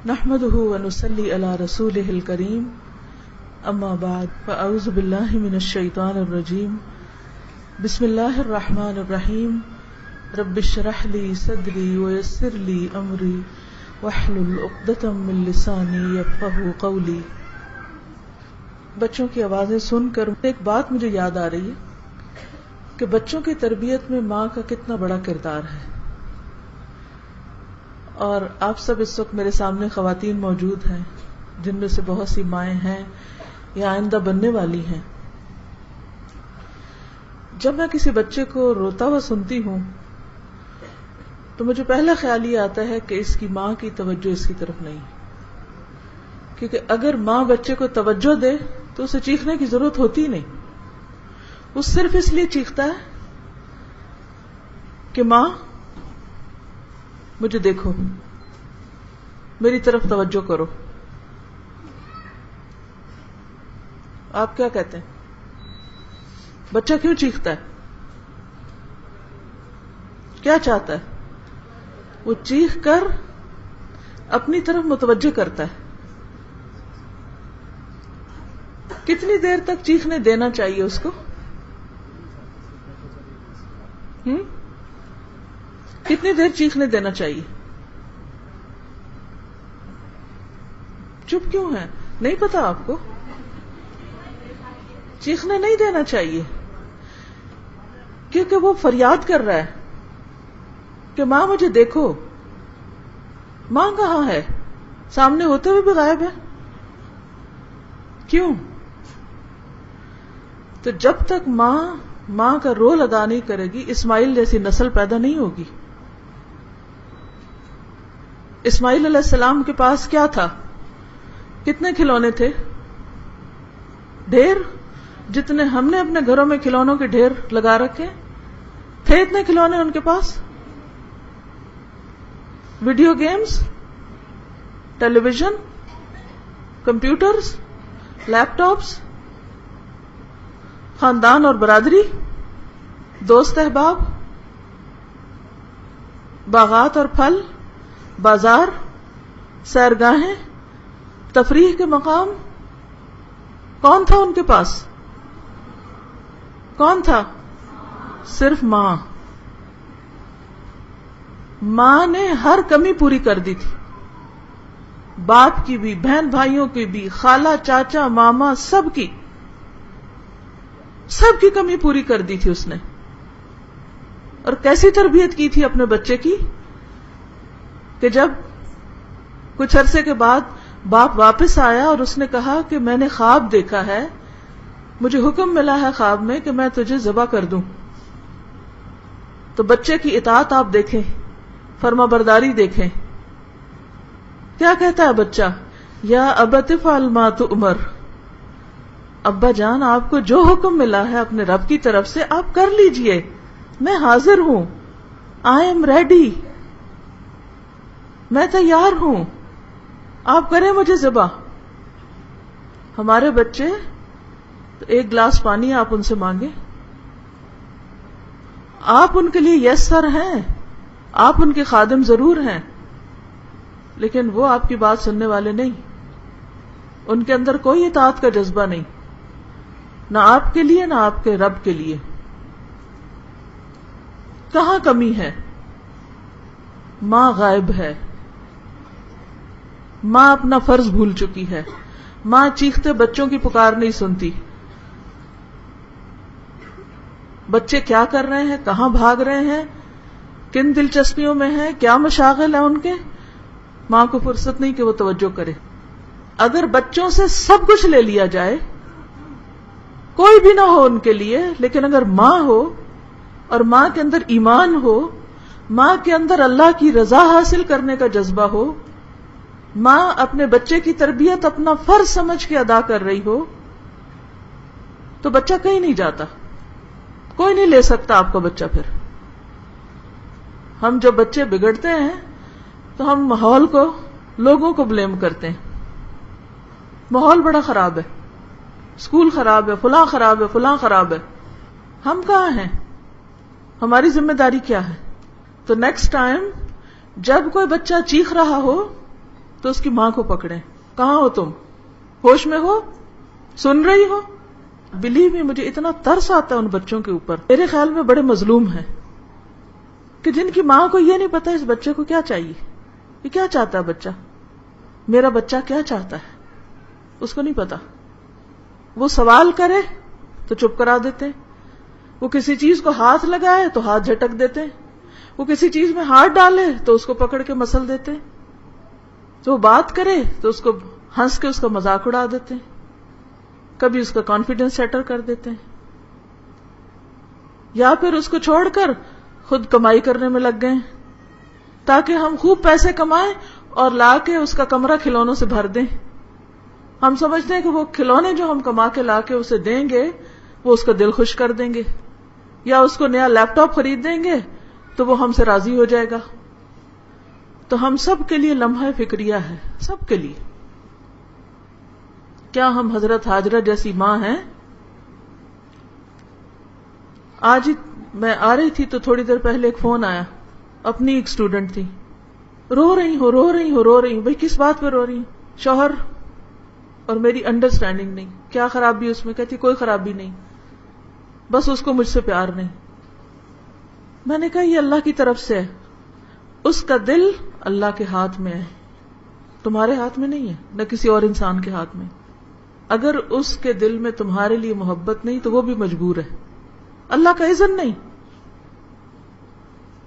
نحمده ونصلي على رسوله الكريم اما بعد فاعوذ بالله من الشيطان الرجيم بسم الله الرحمن الرحيم رب اشرح لي صدري ويسر لي امري واحلل عقدة من لساني يفقهوا قولي۔ بچوں کی آوازیں سن کر ایک بات مجھے یاد آ رہی ہے کہ بچوں کی تربیت میں ماں کا کتنا بڑا کردار ہے، اور آپ سب اس وقت میرے سامنے خواتین موجود ہیں جن میں سے بہت سی مائیں ہیں یا آئندہ بننے والی ہیں۔ جب میں کسی بچے کو روتا ہوا سنتی ہوں تو مجھے پہلا خیال یہ آتا ہے کہ اس کی ماں کی توجہ اس کی طرف نہیں، کیونکہ اگر ماں بچے کو توجہ دے تو اسے چیخنے کی ضرورت ہوتی نہیں، وہ صرف اس لیے چیختا ہے کہ ماں مجھے دیکھو، میری طرف توجہ کرو۔ آپ کیا کہتے ہیں؟ بچہ کیوں چیختا ہے؟ کیا چاہتا ہے؟ وہ چیخ کر اپنی طرف متوجہ کرتا ہے۔ کتنی دیر تک چیخنے دینا چاہیے اس کو؟ کتنی دیر چیخنے دینا چاہیے؟ چپ کیوں ہے؟ نہیں پتا آپ کو؟ چیخنے نہیں دینا چاہیے کیونکہ وہ فریاد کر رہا ہے کہ ماں مجھے دیکھو۔ ماں کہاں ہے؟ سامنے ہوتے ہوئے بھی غائب ہے۔ کیوں؟ تو جب تک ماں کا رول ادا نہیں کرے گی، اسماعیل جیسی نسل پیدا نہیں ہوگی۔ اسماعیل علیہ السلام کے پاس کیا تھا؟ کتنے کھلونے تھے؟ ڈھیر، جتنے ہم نے اپنے گھروں میں کھلونوں کے ڈھیر لگا رکھے تھے، اتنے کھلونے ان کے پاس۔ ویڈیو گیمز، ٹیلی ویژن، کمپیوٹرز، لیپ ٹاپس، خاندان اور برادری، دوست احباب، باغات اور پھل، بازار، سیرگاہیں، تفریح کے مقام۔ کون تھا ان کے پاس؟ کون تھا؟ صرف ماں۔ ماں نے ہر کمی پوری کر دی تھی، باپ کی بھی، بہن بھائیوں کی بھی، خالہ چاچا ماما سب کی کمی پوری کر دی تھی اس نے۔ اور کیسی تربیت کی تھی اپنے بچے کی کہ جب کچھ عرصے کے بعد باپ واپس آیا اور اس نے کہا کہ میں نے خواب دیکھا ہے، مجھے حکم ملا ہے خواب میں کہ میں تجھے ذبح کر دوں، تو بچے کی اطاعت آپ دیکھیں، فرما برداری دیکھیں۔ کیا کہتا ہے بچہ؟ یا ابت افعل ما تؤمر، ابا جان آپ کو جو حکم ملا ہے اپنے رب کی طرف سے آپ کر لیجئے، میں حاضر ہوں، آئی ایم ریڈی، میں تیار ہوں، آپ کریں مجھے ذبح۔ ہمارے بچے تو ایک گلاس پانی آپ ان سے مانگیں، آپ ان کے لیے یس سر ہیں، آپ ان کے خادم ضرور ہیں، لیکن وہ آپ کی بات سننے والے نہیں، ان کے اندر کوئی اطاعت کا جذبہ نہیں، نہ آپ کے لیے نہ آپ کے رب کے لیے۔ کہاں کمی ہے؟ ماں غائب ہے، ماں اپنا فرض بھول چکی ہے، ماں چیختے بچوں کی پکار نہیں سنتی۔ بچے کیا کر رہے ہیں، کہاں بھاگ رہے ہیں، کن دلچسپیوں میں ہیں، کیا مشاغل ہیں ان کے، ماں کو فرصت نہیں کہ وہ توجہ کرے۔ اگر بچوں سے سب کچھ لے لیا جائے، کوئی بھی نہ ہو ان کے لیے، لیکن اگر ماں ہو اور ماں کے اندر ایمان ہو، ماں کے اندر اللہ کی رضا حاصل کرنے کا جذبہ ہو، ماں اپنے بچے کی تربیت اپنا فرض سمجھ کے ادا کر رہی ہو، تو بچہ کہیں نہیں جاتا، کوئی نہیں لے سکتا آپ کا بچہ۔ پھر ہم جب بچے بگڑتے ہیں تو ہم ماحول کو، لوگوں کو بلیم کرتے ہیں، ماحول بڑا خراب ہے، اسکول خراب ہے، فلاں خراب ہے، فلاں خراب ہے۔ ہم کہاں ہیں؟ ہماری ذمہ داری کیا ہے؟ تو نیکسٹ ٹائم جب کوئی بچہ چیخ رہا ہو تو اس کی ماں کو پکڑیں، کہاں ہو تم؟ ہوش میں ہو؟ سن رہی ہو؟ بلیو میں مجھے اتنا ترس آتا ہے ان بچوں کے اوپر، میرے خیال میں بڑے مظلوم ہیں کہ جن کی ماں کو یہ نہیں پتا اس بچے کو کیا چاہیے، یہ کیا چاہتا ہے بچہ، میرا بچہ کیا چاہتا ہے، اس کو نہیں پتا. وہ سوال کرے تو چپ کرا دیتے، وہ کسی چیز کو ہاتھ لگائے تو ہاتھ جھٹک دیتے، وہ کسی چیز میں ہاتھ ڈالے تو اس کو پکڑ کے مسل دیتے، تو وہ بات کرے تو اس کو ہنس کے اس کا مذاق اڑا دیتے، کبھی اس کا کانفیڈنس سیٹر کر دیتے ہیں، یا پھر اس کو چھوڑ کر خود کمائی کرنے میں لگ گئے تاکہ ہم خوب پیسے کمائیں اور لا کے اس کا کمرہ کھلونوں سے بھر دیں. ہم سمجھتے ہیں کہ وہ کھلونے جو ہم کما کے لا کے اسے دیں گے وہ اس کا دل خوش کر دیں گے، یا اس کو نیا لیپ ٹاپ خرید دیں گے تو وہ ہم سے راضی ہو جائے گا. تو ہم سب کے لیے لمحہ فکریہ ہے، سب کے لیے. کیا ہم حضرت ہاجرہ جیسی ماں ہیں؟ آج ہی میں آ رہی تھی تو تھوڑی دیر پہلے ایک فون آیا، اپنی ایک اسٹوڈنٹ تھی، رو رہی ہوں. بھئی کس بات پہ رو رہی ہوں؟ شوہر اور میری انڈرسٹینڈنگ نہیں. کیا خرابی اس میں؟ کہتی کوئی خرابی نہیں، بس اس کو مجھ سے پیار نہیں. میں نے کہا یہ اللہ کی طرف سے ہے، اس کا دل اللہ کے ہاتھ میں ہے، تمہارے ہاتھ میں نہیں ہے، نہ کسی اور انسان کے ہاتھ میں. اگر اس کے دل میں تمہارے لیے محبت نہیں تو وہ بھی مجبور ہے، اللہ کا اذن نہیں.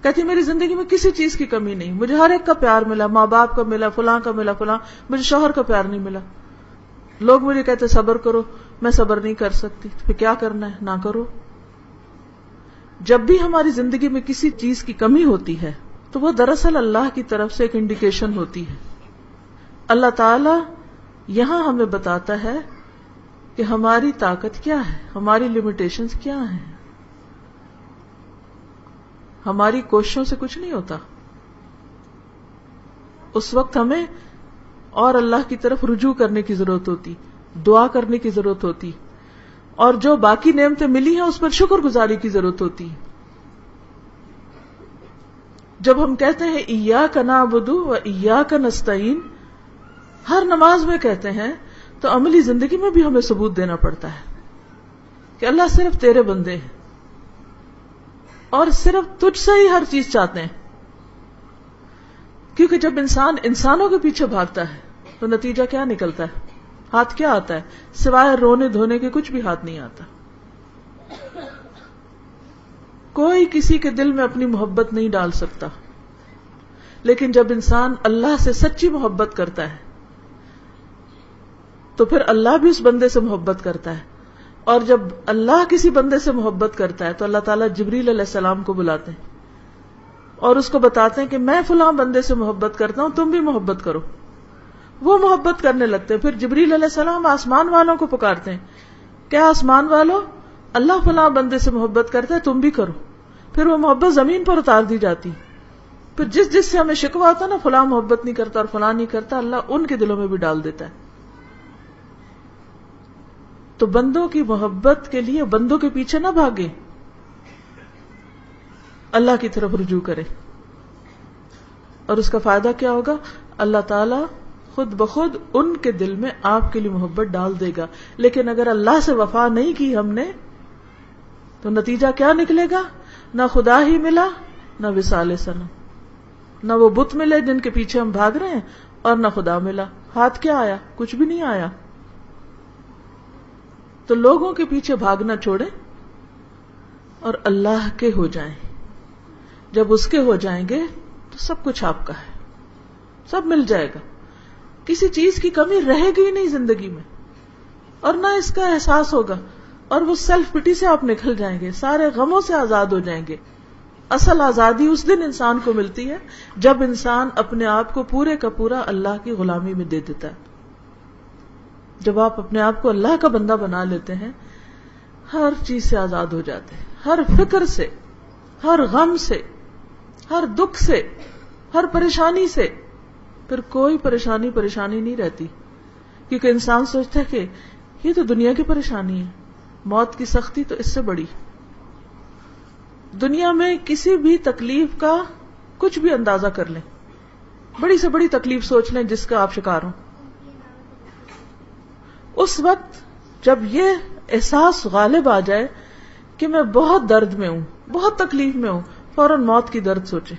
کہتی میری زندگی میں کسی چیز کی کمی نہیں، مجھے ہر ایک کا پیار ملا، ماں باپ کا ملا، فلاں کا ملا، مجھے شوہر کا پیار نہیں ملا. لوگ مجھے کہتے صبر کرو، میں صبر نہیں کر سکتی. پھر کیا کرنا ہے؟ نہ کرو. جب بھی ہماری زندگی میں کسی چیز کی کمی ہوتی ہے تو وہ دراصل اللہ کی طرف سے ایک انڈیکیشن ہوتی ہے. اللہ تعالی یہاں ہمیں بتاتا ہے کہ ہماری طاقت کیا ہے، ہماری لمیٹیشنز کیا ہیں. ہماری کوششوں سے کچھ نہیں ہوتا. اس وقت ہمیں اور اللہ کی طرف رجوع کرنے کی ضرورت ہوتی، دعا کرنے کی ضرورت ہوتی، اور جو باقی نعمتیں ملی ہیں اس پر شکر گزاری کی ضرورت ہوتی. جب ہم کہتے ہیں ایاک نعبد و ایاک نستعین، ہر نماز میں کہتے ہیں، تو عملی زندگی میں بھی ہمیں ثبوت دینا پڑتا ہے کہ اللہ صرف تیرے بندے ہیں اور صرف تجھ سے ہی ہر چیز چاہتے ہیں. کیونکہ جب انسان انسانوں کے پیچھے بھاگتا ہے تو نتیجہ کیا نکلتا ہے؟ ہاتھ کیا آتا ہے؟ سوائے رونے دھونے کے کچھ بھی ہاتھ نہیں آتا. کوئی کسی کے دل میں اپنی محبت نہیں ڈال سکتا. لیکن جب انسان اللہ سے سچی محبت کرتا ہے تو پھر اللہ بھی اس بندے سے محبت کرتا ہے. اور جب اللہ کسی بندے سے محبت کرتا ہے تو اللہ تعالیٰ جبریل علیہ السلام کو بلاتے ہیں اور اس کو بتاتے ہیں کہ میں فلاں بندے سے محبت کرتا ہوں، تم بھی محبت کرو. وہ محبت کرنے لگتے ہیں. پھر جبریل علیہ السلام آسمان والوں کو پکارتے ہیں، کیا آسمان والوں، اللہ فلاں بندے سے محبت کرتا ہے، تم بھی کرو. پھر وہ محبت زمین پر اتار دی جاتی. پھر جس سے ہمیں شکوہ ہوتا ہے نا، فلاں محبت نہیں کرتا اور فلاں نہیں کرتا، اللہ ان کے دلوں میں بھی ڈال دیتا ہے. تو بندوں کی محبت کے لیے بندوں کے پیچھے نہ بھاگے، اللہ کی طرف رجوع کرے. اور اس کا فائدہ کیا ہوگا؟ اللہ تعالیٰ خود بخود ان کے دل میں آپ کے لیے محبت ڈال دے گا. لیکن اگر اللہ سے وفا نہیں کی ہم نے تو نتیجہ کیا نکلے گا؟ نہ خدا ہی ملا، نہ وصال صنم، نہ وہ بت ملے جن کے پیچھے ہم بھاگ رہے ہیں، اور نہ خدا ملا. ہاتھ کیا آیا؟ کچھ بھی نہیں آیا. تو لوگوں کے پیچھے بھاگنا چھوڑیں اور اللہ کے ہو جائیں. جب اس کے ہو جائیں گے تو سب کچھ آپ کا ہے، سب مل جائے گا. کسی چیز کی کمی رہے گی نہیں زندگی میں، اور نہ اس کا احساس ہوگا. اور وہ سیلف پٹی سے آپ نکل جائیں گے، سارے غموں سے آزاد ہو جائیں گے. اصل آزادی اس دن انسان کو ملتی ہے جب انسان اپنے آپ کو پورے کا پورا اللہ کی غلامی میں دے دیتا ہے. جب آپ اپنے آپ کو اللہ کا بندہ بنا لیتے ہیں، ہر چیز سے آزاد ہو جاتے ہیں، ہر فکر سے، ہر غم سے، ہر دکھ سے، ہر پریشانی سے. پھر کوئی پریشانی نہیں رہتی، کیونکہ انسان سوچتا ہے کہ یہ تو دنیا کی پریشانی ہے، موت کی سختی تو اس سے بڑی. دنیا میں کسی بھی تکلیف کا کچھ بھی اندازہ کر لیں، بڑی سے بڑی تکلیف سوچ لیں جس کا آپ شکار ہوں. اس وقت جب یہ احساس غالب آ جائے کہ میں بہت درد میں ہوں، بہت تکلیف میں ہوں، فوراً موت کی درد سوچیں،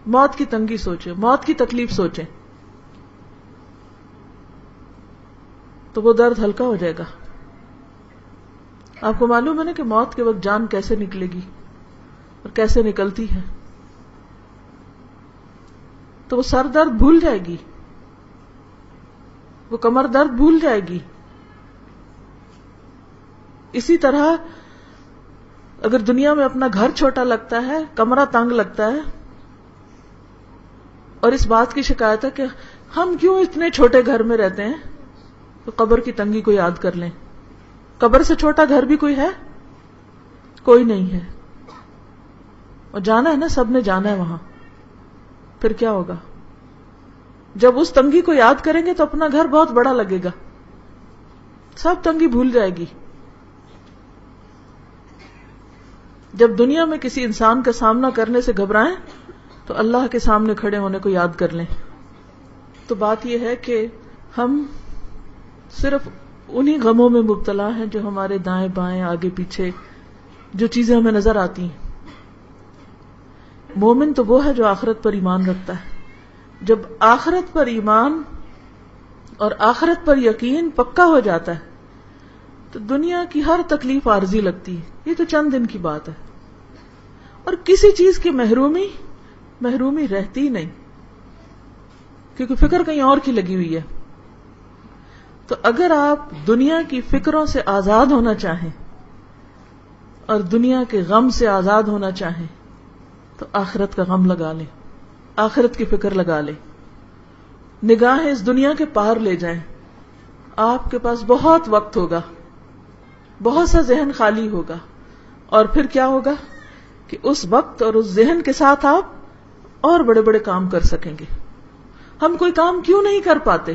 موت کی تنگی سوچیں، موت کی تکلیف سوچیں، تو وہ درد ہلکا ہو جائے گا. آپ کو معلوم ہے نا کہ موت کے وقت جان کیسے نکلے گی اور کیسے نکلتی ہے. تو وہ سر درد بھول جائے گی، وہ کمر درد بھول جائے گی. اسی طرح اگر دنیا میں اپنا گھر چھوٹا لگتا ہے، کمرہ تنگ لگتا ہے، اور اس بات کی شکایت ہے کہ ہم کیوں اتنے چھوٹے گھر میں رہتے ہیں، تو قبر کی تنگی کو یاد کر لیں. قبر سے چھوٹا گھر بھی کوئی ہے؟ کوئی نہیں ہے. اور جانا ہے نا، سب نے جانا ہے وہاں. پھر کیا ہوگا؟ جب اس تنگی کو یاد کریں گے تو اپنا گھر بہت بڑا لگے گا، سب تنگی بھول جائے گی. جب دنیا میں کسی انسان کا سامنا کرنے سے گھبرائیں تو اللہ کے سامنے کھڑے ہونے کو یاد کر لیں. تو بات یہ ہے کہ ہم صرف انہی غموں میں مبتلا ہیں جو ہمارے دائیں بائیں آگے پیچھے جو چیزیں ہمیں نظر آتی ہیں. مومن تو وہ ہے جو آخرت پر ایمان رکھتا ہے. جب آخرت پر ایمان اور آخرت پر یقین پکا ہو جاتا ہے تو دنیا کی ہر تکلیف عارضی لگتی ہے. یہ تو چند دن کی بات ہے، اور کسی چیز کی محرومی رہتی نہیں، کیونکہ فکر کہیں اور کی لگی ہوئی ہے. تو اگر آپ دنیا کی فکروں سے آزاد ہونا چاہیں اور دنیا کے غم سے آزاد ہونا چاہیں تو آخرت کا غم لگا لیں، آخرت کی فکر لگا لیں. نگاہیں اس دنیا کے پار لے جائیں. آپ کے پاس بہت وقت ہوگا، بہت سا ذہن خالی ہوگا، اور پھر کیا ہوگا کہ اس وقت اور اس ذہن کے ساتھ آپ اور بڑے بڑے کام کر سکیں گے. ہم کوئی کام کیوں نہیں کر پاتے؟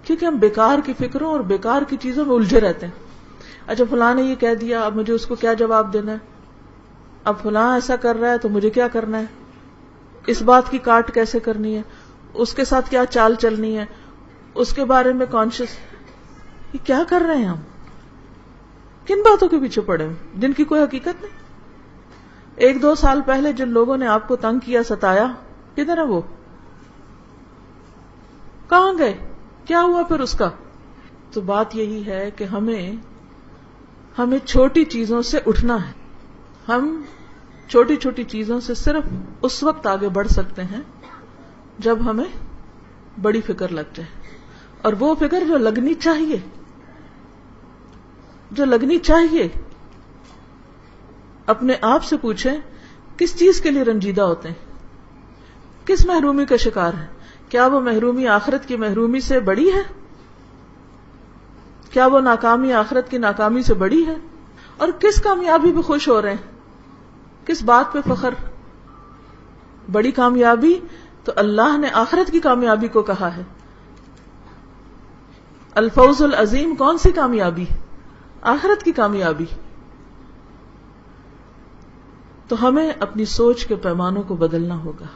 کیونکہ ہم بیکار کی فکروں اور بیکار کی چیزوں میں الجھے رہتے ہیں. اچھا فلاں نے یہ کہہ دیا، اب مجھے اس کو کیا جواب دینا ہے؟ اب فلاں ایسا کر رہا ہے تو مجھے کیا کرنا ہے؟ اس بات کی کاٹ کیسے کرنی ہے؟ اس کے ساتھ کیا چال چلنی ہے؟ اس کے بارے میں کانشیس. یہ کیا کر رہے ہیں ہم؟ کن باتوں کے پیچھے پڑے ہیں جن کی کوئی حقیقت نہیں؟ 1-2 سال پہلے جن لوگوں نے آپ کو تنگ کیا، ستایا، کدھر ہے وہ؟ کہاں گئے؟ کیا ہوا پھر اس کا؟ تو بات یہی ہے کہ ہمیں چھوٹی چیزوں سے اٹھنا ہے. ہم چھوٹی چھوٹی چیزوں سے صرف اس وقت آگے بڑھ سکتے ہیں جب ہمیں بڑی فکر لگ جائے. اور وہ فکر جو لگنی چاہیے. اپنے آپ سے پوچھیں کس چیز کے لیے رنجیدہ ہوتے ہیں، کس محرومی کا شکار ہے؟ کیا وہ محرومی آخرت کی محرومی سے بڑی ہے؟ کیا وہ ناکامی آخرت کی ناکامی سے بڑی ہے؟ اور کس کامیابی پہ خوش ہو رہے ہیں؟ کس بات پہ فخر؟ بڑی کامیابی تو اللہ نے آخرت کی کامیابی کو کہا ہے. الفوز العظیم کون سی کامیابی؟ آخرت کی کامیابی. تو ہمیں اپنی سوچ کے پیمانوں کو بدلنا ہوگا.